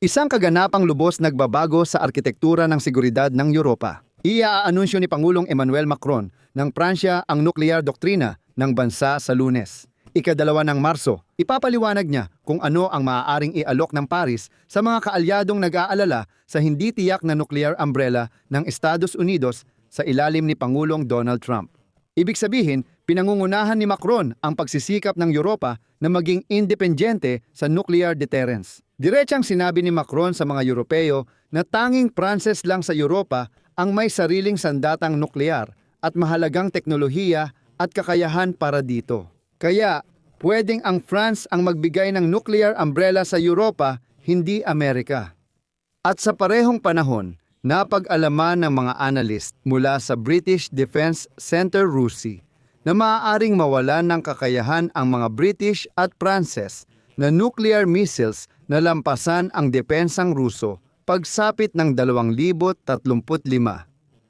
Isang kaganapang lubos nagbabago sa arkitektura ng seguridad ng Europa. Iaanunsyo ni Pangulong Emmanuel Macron ng Pransya ang nuklear doktrina ng bansa sa Lunes. Ika-2 ng Marso, ipapaliwanag niya kung ano ang maaaring ialok ng Paris sa mga kaalyadong nag-aalala sa hindi tiyak na nuclear umbrella ng Estados Unidos sa ilalim ni Pangulong Donald Trump. Ibig sabihin, pinangungunahan ni Macron ang pagsisikap ng Europa na maging independyente sa nuclear deterrence. Diretsang sinabi ni Macron sa mga Europeo na tanging Pranses lang sa Europa ang may sariling sandatang nuklear at mahalagang teknolohiya at kakayahan para dito. Kaya, pwedeng ang France ang magbigay ng nuclear umbrella sa Europa, hindi Amerika. At sa parehong panahon, napag-alaman ng mga analyst mula sa British Defense Center RUSI na maaaring mawalan ng kakayahan ang mga British at Pranses na nuclear missiles na lampasan ang depensang Ruso pagsapit ng 2035.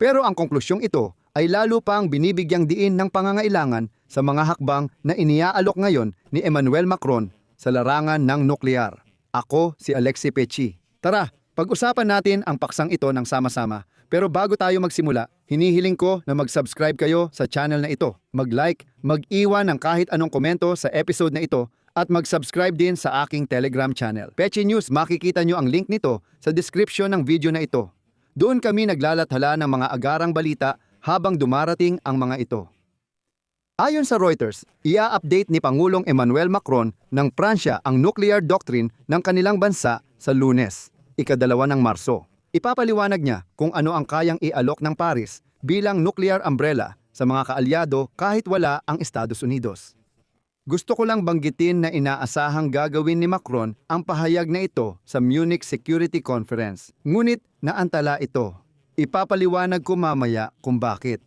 Pero ang konklusyong ito ay lalo pang binibigyang diin ng pangangailangan sa mga hakbang na iniaalok ngayon ni Emmanuel Macron sa larangan ng nuklear. Ako si Alexi Pechi. Tara, pag-usapan natin ang paksang ito ng sama-sama. Pero bago tayo magsimula, hinihiling ko na mag-subscribe kayo sa channel na ito, mag-like, mag-iwan ng kahit anong komento sa episode na ito, at mag-subscribe din sa aking Telegram channel. Pechi News, makikita nyo ang link nito sa description ng video na ito. Doon kami naglalathala ng mga agarang balita habang dumarating ang mga ito. Ayon sa Reuters, ia-update ni Pangulong Emmanuel Macron ng Pransya ang nuclear doctrine ng kanilang bansa sa Lunes, ika-2 ng Marso. Ipapaliwanag niya kung ano ang kayang ialok ng Paris bilang nuclear umbrella sa mga kaalyado kahit wala ang Estados Unidos. Gusto ko lang banggitin na inaasahang gagawin ni Macron ang pahayag na ito sa Munich Security Conference. Ngunit naantala ito. Ipapaliwanag ko mamaya kung bakit.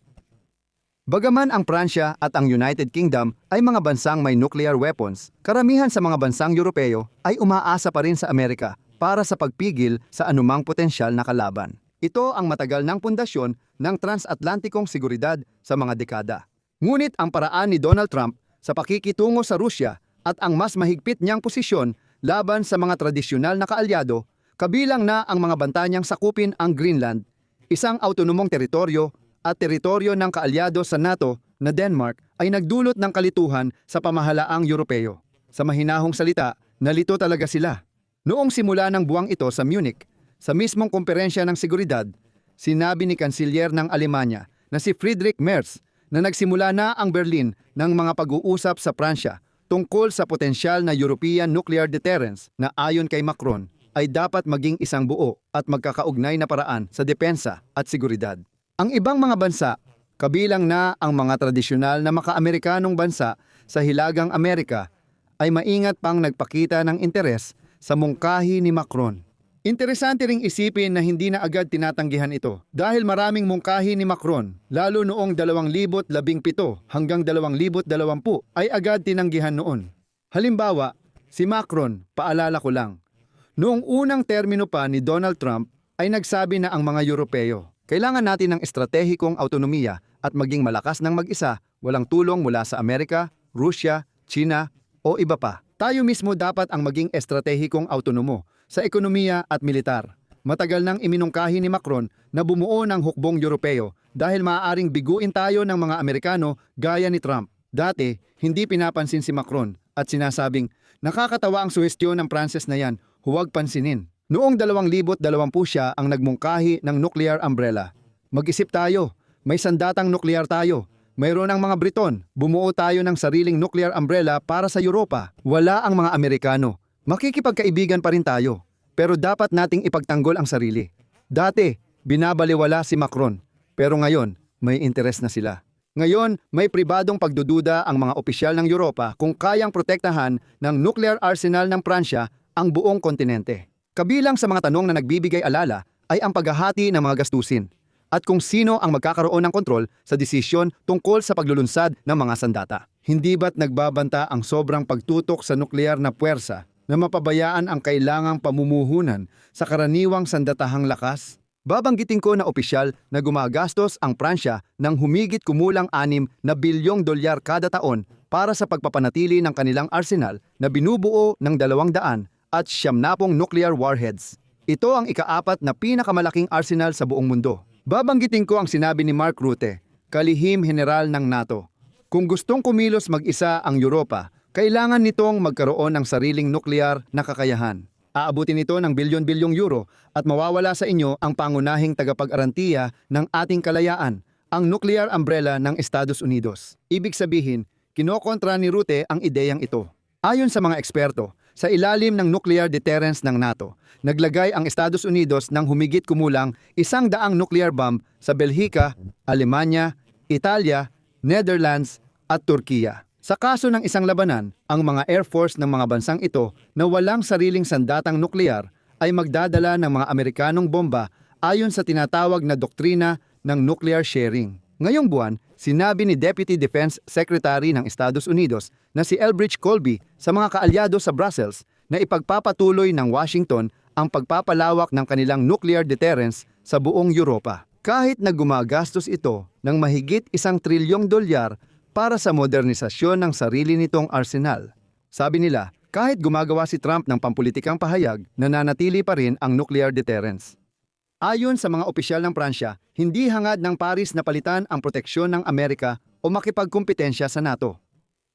Bagaman ang Pransya at ang United Kingdom ay mga bansang may nuclear weapons, karamihan sa mga bansang Europeo ay umaasa pa rin sa Amerika para sa pagpigil sa anumang potensyal na kalaban. Ito ang matagal ng pundasyon ng transatlantikong seguridad sa mga dekada. Ngunit ang paraan ni Donald Trump sa pakikitungo sa Rusya at ang mas mahigpit niyang posisyon laban sa mga tradisyonal na kaalyado, kabilang na ang mga banta niyang sakupin ang Greenland, isang autonomong teritoryo at teritoryo ng kaalyado sa NATO na Denmark, ay nagdulot ng kalituhan sa pamahalaang Europeo. Sa mahinahong salita, nalito talaga sila. Noong simula ng buwang ito sa Munich, sa mismong komperensya ng seguridad, sinabi ni Kansilyer ng Alemanya na si Friedrich Merz na nagsimula na ang Berlin ng mga pag-uusap sa Pransya tungkol sa potensyal na European nuclear deterrence na ayon kay Macron ay dapat maging isang buo at magkakaugnay na paraan sa depensa at seguridad. Ang ibang mga bansa, kabilang na ang mga tradisyonal na maka-Amerikanong bansa sa Hilagang Amerika, ay maingat pang nagpakita ng interes sa mungkahi ni Macron. Interesante ring isipin na hindi na agad tinatanggihan ito dahil maraming mungkahi ni Macron, lalo noong 2017 hanggang 2020 ay agad tinanggihan noon. Halimbawa, si Macron, paalala ko lang, noong unang termino pa ni Donald Trump ay nagsabi na ang mga Europeo, kailangan natin ng estratehikong autonomiya at maging malakas ng mag-isa, walang tulong mula sa Amerika, Rusya, China o iba pa. Tayo mismo dapat ang maging estratehikong autonomo sa ekonomiya at militar. Matagal nang iminungkahi ni Macron na bumuo ng hukbong Europeo dahil maaaring biguin tayo ng mga Amerikano gaya ni Trump. Dati, hindi pinapansin si Macron at sinasabing, nakakatawa ang suhestyon ng Pranses na yan, huwag pansinin. Noong 2020 siya ang nagmungkahi ng nuclear umbrella. Mag-isip tayo, may sandatang nuklear tayo. Mayroon ang mga Briton, bumuo tayo ng sariling nuclear umbrella para sa Europa. Wala ang mga Amerikano. Makikipagkaibigan pa rin tayo, pero dapat nating ipagtanggol ang sarili. Dati, binabaliwala si Macron, pero ngayon, may interes na sila. Ngayon, may pribadong pagdududa ang mga opisyal ng Europa kung kayang protektahan ng nuclear arsenal ng Pransya ang buong kontinente. Kabilang sa mga tanong na nagbibigay alala ay ang paghahati ng mga gastusin at kung sino ang magkakaroon ng kontrol sa desisyon tungkol sa paglulunsad ng mga sandata. Hindi ba't nagbabanta ang sobrang pagtutok sa nuklear na puwersa na mapabayaan ang kailangang pamumuhunan sa karaniwang sandatahang lakas? Babanggitin ko na opisyal na gumagastos ang Pransya ng humigit kumulang 6 na bilyong dolyar kada taon para sa pagpapanatili ng kanilang arsenal na binubuo ng 200 at 70 nuclear warheads. Ito ang ika-4 na pinakamalaking arsenal sa buong mundo. Babanggitin ko ang sinabi ni Mark Rutte, kalihim general ng NATO. Kung gustong kumilos mag-isa ang Europa, kailangan nitong magkaroon ng sariling nuklear na kakayahan. Aabutin ito ng bilyon-bilyong euro at mawawala sa inyo ang pangunahing tagapag-arantiya ng ating kalayaan, ang nuclear umbrella ng Estados Unidos. Ibig sabihin, kinokontra ni Rutte ang ideyang ito. Ayon sa mga eksperto, sa ilalim ng nuclear deterrence ng NATO, naglagay ang Estados Unidos ng humigit kumulang 100 nuclear bomb sa Belhika, Alemanya, Italia, Netherlands at Turkiya. Sa kaso ng isang labanan, ang mga Air Force ng mga bansang ito na walang sariling sandatang nuklear ay magdadala ng mga Amerikanong bomba ayon sa tinatawag na doktrina ng nuclear sharing. Ngayong buwan, sinabi ni Deputy Defense Secretary ng Estados Unidos na si Elbridge Colby sa mga kaalyado sa Brussels na ipagpapatuloy ng Washington ang pagpapalawak ng kanilang nuclear deterrence sa buong Europa. Kahit na gumagastos ito ng mahigit $1 trilyong para sa modernisasyon ng sarili nitong arsenal. Sabi nila, kahit gumagawa si Trump ng pampulitikang pahayag, nananatili pa rin ang nuclear deterrence. Ayon sa mga opisyal ng Pransya, hindi hangad ng Paris na palitan ang proteksyon ng Amerika o makipagkumpetensya sa NATO.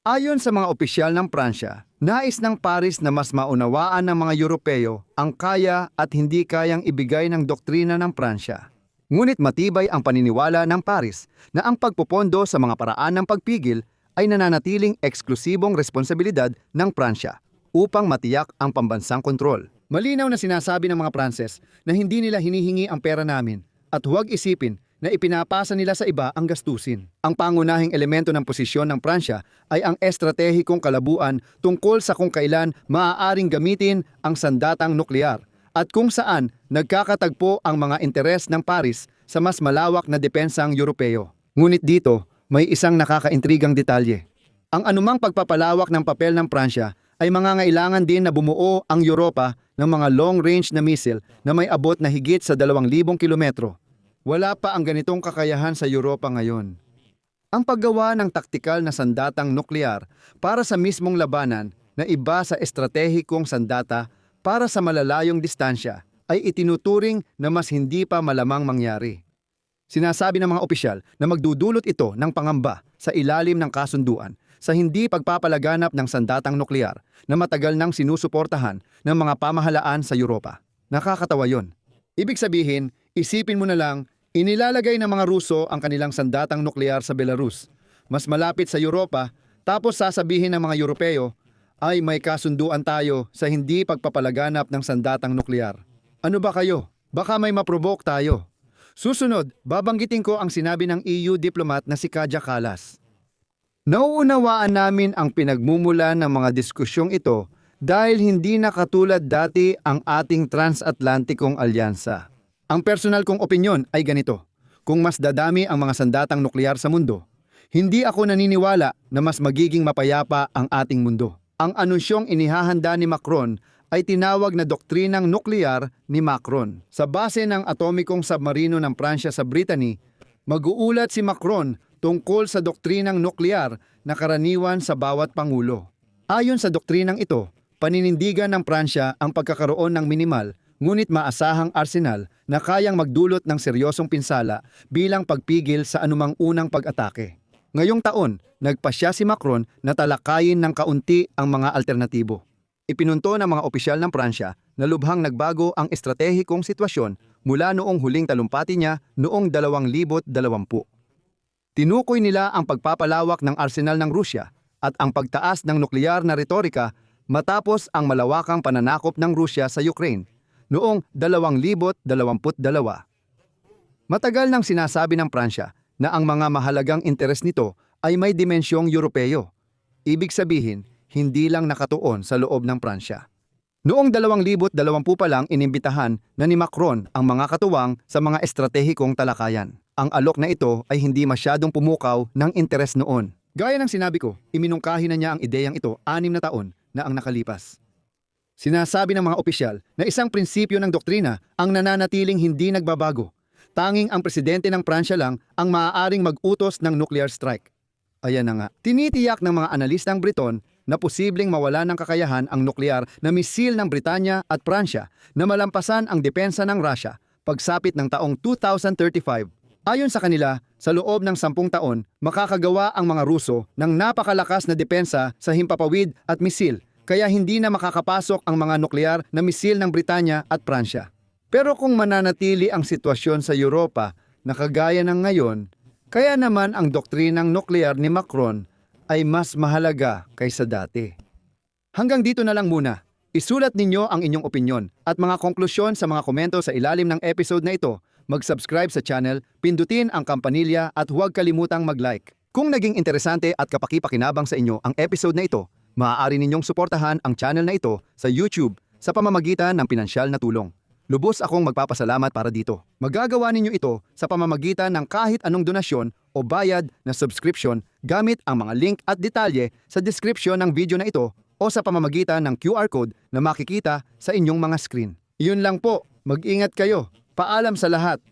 Ayon sa mga opisyal ng Pransya, nais ng Paris na mas maunawaan ng mga Europeo ang kaya at hindi kayang ibigay ng doktrina ng Pransya. Ngunit matibay ang paniniwala ng Paris na ang pagpopondo sa mga paraan ng pagpigil ay nananatiling eksklusibong responsibilidad ng Pransya upang matiyak ang pambansang kontrol. Malinaw na sinasabi ng mga Pranses na hindi nila hinihingi ang pera namin at huwag isipin na ipinapasa nila sa iba ang gastusin. Ang pangunahing elemento ng posisyon ng Pransya ay ang estratehikong kalabuan tungkol sa kung kailan maaaring gamitin ang sandatang nuklear at kung saan nagkakatagpo ang mga interes ng Paris sa mas malawak na depensang Europeo. Ngunit dito, may isang nakakaintrigang detalye. Ang anumang pagpapalawak ng papel ng Pransya ay mangangailangan din na bumuo ang Europa ng mga long-range na missile na may abot na higit sa 2,000 kilometro. Wala pa ang ganitong kakayahan sa Europa ngayon. Ang paggawa ng taktikal na sandatang nuklear para sa mismong labanan na iba sa estratehikong sandata para sa malalayong distansya ay itinuturing na mas hindi pa malamang mangyari. Sinasabi ng mga opisyal na magdudulot ito ng pangamba sa ilalim ng kasunduan sa hindi pagpapalaganap ng sandatang nuklear na matagal nang sinusuportahan ng mga pamahalaan sa Europa. Nakakatawa yon. Ibig sabihin, isipin mo na lang, inilalagay ng mga Ruso ang kanilang sandatang nuklear sa Belarus, mas malapit sa Europa, tapos sasabihin ng mga Europeo, ay may kasunduan tayo sa hindi pagpapalaganap ng sandatang nuklear. Ano ba kayo? Baka may maprovoke tayo. Susunod, babanggitin ko ang sinabi ng EU diplomat na si Kaja Kallas. Nauunawaan namin ang pinagmumula ng mga diskusyong ito dahil hindi na katulad dati ang ating transatlantikong alyansa. Ang personal kong opinyon ay ganito, kung mas dadami ang mga sandatang nuklear sa mundo, hindi ako naniniwala na mas magiging mapayapa ang ating mundo. Ang anunsyong inihahanda ni Macron ay tinawag na doktrinang nuklear ni Macron. Sa base ng atomikong submarino ng Pransya sa Brittany, mag-uulat si Macron tungkol sa doktrinang nuklear na karaniwan sa bawat pangulo. Ayon sa doktrinang ito, paninindigan ng Pransya ang pagkakaroon ng minimal ngunit maasahang arsenal na kayang magdulot ng seryosong pinsala bilang pagpigil sa anumang unang pag-atake. Ngayong taon, nagpasya si Macron na talakayin ng kaunti ang mga alternatibo. Ipinunto ng mga opisyal ng Pransya na lubhang nagbago ang estratehikong sitwasyon mula noong huling talumpati niya noong 2020. Tinukoy nila ang pagpapalawak ng arsenal ng Rusya at ang pagtaas ng nukleyar na retorika matapos ang malawakang pananakop ng Rusya sa Ukraine noong 2022. Matagal nang sinasabi ng Pransya na ang mga mahalagang interes nito ay may dimensyong Europeo. Ibig sabihin, hindi lang nakatuon sa loob ng Pransya. Noong 2020 pa lang inimbitahan na ni Macron ang mga katuwang sa mga estratehikong talakayan. Ang alok na ito ay hindi masyadong pumukaw ng interes noon. Gaya ng sinabi ko, iminungkahi na niya ang ideyang ito 6 na taon na ang nakalipas. Sinasabi ng mga opisyal na isang prinsipyo ng doktrina ang nananatiling hindi nagbabago. Tanging ang presidente ng Pransya lang ang maaaring mag-utos ng nuclear strike. Ayan na nga. Tinitiyak ng mga analistang Briton na posibleng mawala ng kakayahan ang nuklear na misil ng Britanya at Pransya na malampasan ang depensa ng Russia pagsapit ng taong 2035. Ayon sa kanila, sa loob ng 10 taon, makakagawa ang mga Ruso ng napakalakas na depensa sa himpapawid at misil, kaya hindi na makakapasok ang mga nuklear na misil ng Britanya at Pransya. Pero kung mananatili ang sitwasyon sa Europa na kagaya ng ngayon, kaya naman ang doktrinang nuklear ni Macron ay mas mahalaga kaysa dati. Hanggang dito na lang muna. Isulat ninyo ang inyong opinyon at mga konklusyon sa mga komento sa ilalim ng episode na ito. Mag-subscribe sa channel, pindutin ang kampanilya at huwag kalimutang mag-like. Kung naging interesante at kapaki-pakinabang sa inyo ang episode na ito, maaari ninyong suportahan ang channel na ito sa YouTube sa pamamagitan ng pinansyal na tulong. Lubos akong magpapasalamat para dito. Magagawa ninyo ito sa pamamagitan ng kahit anong donasyon o bayad na subscription gamit ang mga link at detalye sa description ng video na ito o sa pamamagitan ng QR code na makikita sa inyong mga screen. Yun lang po, mag-ingat kayo. Paalam sa lahat.